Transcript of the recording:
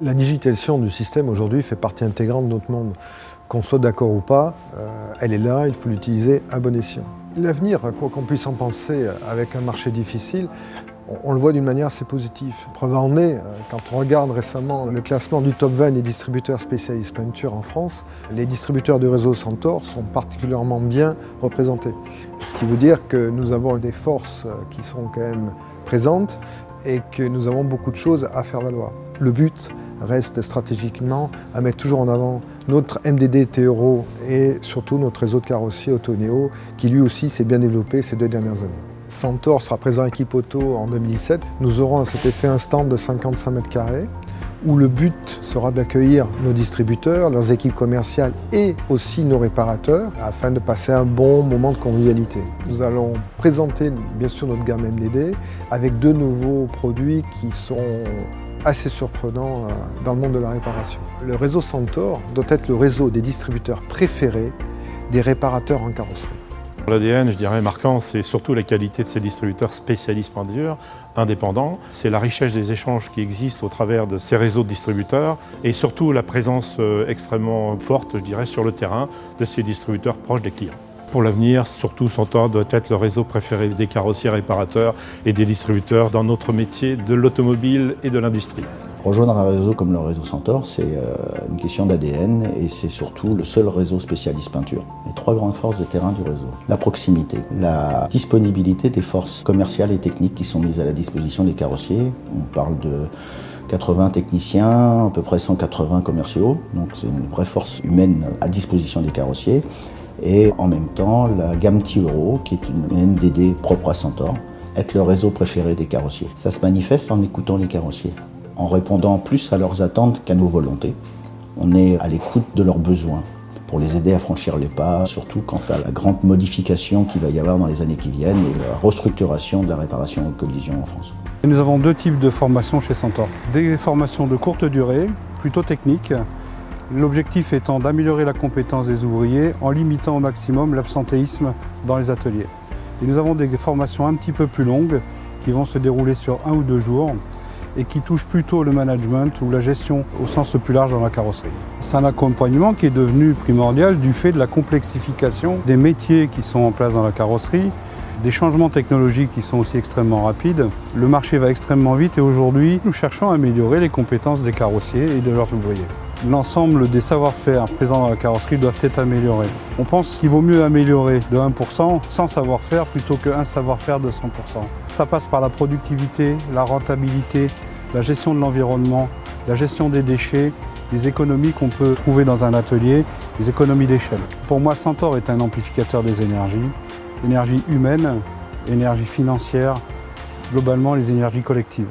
La digitalisation du système aujourd'hui fait partie intégrante de notre monde. Qu'on soit d'accord ou pas, elle est là, il faut l'utiliser à bon escient. L'avenir, quoi qu'on puisse en penser, avec un marché difficile, on le voit d'une manière assez positive. Preuve en est, quand on regarde récemment le classement du top 20 des distributeurs spécialistes peinture en France, les distributeurs du réseau Centor sont particulièrement bien représentés. Ce qui veut dire que nous avons des forces qui sont quand même présentes et que nous avons beaucoup de choses à faire valoir. Le but reste stratégiquement à mettre toujours en avant notre MDD T-Euro et surtout notre réseau de carrossiers Autoneo qui lui aussi s'est bien développé ces 2 dernières années. Centor sera présent à Equipauto en 2017. Nous aurons à cet effet un stand de 55 mètres carrés où le but sera d'accueillir nos distributeurs, leurs équipes commerciales et aussi nos réparateurs afin de passer un bon moment de convivialité. Nous allons présenter bien sûr notre gamme MDD avec 2 nouveaux produits qui sont assez surprenants dans le monde de la réparation. Le réseau Centor doit être le réseau des distributeurs préférés des réparateurs en carrosserie. L'ADN, je dirais, marquant, c'est surtout la qualité de ces distributeurs spécialistes peinture, indépendants. C'est la richesse des échanges qui existent au travers de ces réseaux de distributeurs et surtout la présence extrêmement forte, je dirais, sur le terrain de ces distributeurs proches des clients. Pour l'avenir, surtout, Centor doit être le réseau préféré des carrossiers réparateurs et des distributeurs dans notre métier de l'automobile et de l'industrie. Rejoindre un réseau comme le réseau Centor, c'est une question d'ADN et c'est surtout le seul réseau spécialiste peinture. Les 3 grandes forces de terrain du réseau. La proximité, la disponibilité des forces commerciales et techniques qui sont mises à la disposition des carrossiers. On parle de 80 techniciens, à peu près 180 commerciaux, donc c'est une vraie force humaine à disposition des carrossiers. Et en même temps, la gamme T-Euro, qui est une MDD propre à Centor, être le réseau préféré des carrossiers. Ça se manifeste en écoutant les carrossiers, en répondant plus à leurs attentes qu'à nos volontés. On est à l'écoute de leurs besoins pour les aider à franchir les pas, surtout quant à la grande modification qu'il va y avoir dans les années qui viennent et la restructuration de la réparation en collision en France. Nous avons 2 types de formations chez Centor. Des formations de courte durée, plutôt techniques, l'objectif étant d'améliorer la compétence des ouvriers en limitant au maximum l'absentéisme dans les ateliers. Et nous avons des formations un petit peu plus longues qui vont se dérouler sur 1 ou 2 jours et qui touchent plutôt le management ou la gestion au sens le plus large dans la carrosserie. C'est un accompagnement qui est devenu primordial du fait de la complexification des métiers qui sont en place dans la carrosserie, des changements technologiques qui sont aussi extrêmement rapides. Le marché va extrêmement vite et aujourd'hui, nous cherchons à améliorer les compétences des carrossiers et de leurs ouvriers. L'ensemble des savoir-faire présents dans la carrosserie doivent être améliorés. On pense qu'il vaut mieux améliorer de 1% sans savoir-faire plutôt qu'un savoir-faire de 100%. Ça passe par la productivité, la rentabilité, la gestion de l'environnement, la gestion des déchets, les économies qu'on peut trouver dans un atelier, les économies d'échelle. Pour moi, Centor est un amplificateur des énergies, énergie humaine, énergie financière, globalement les énergies collectives.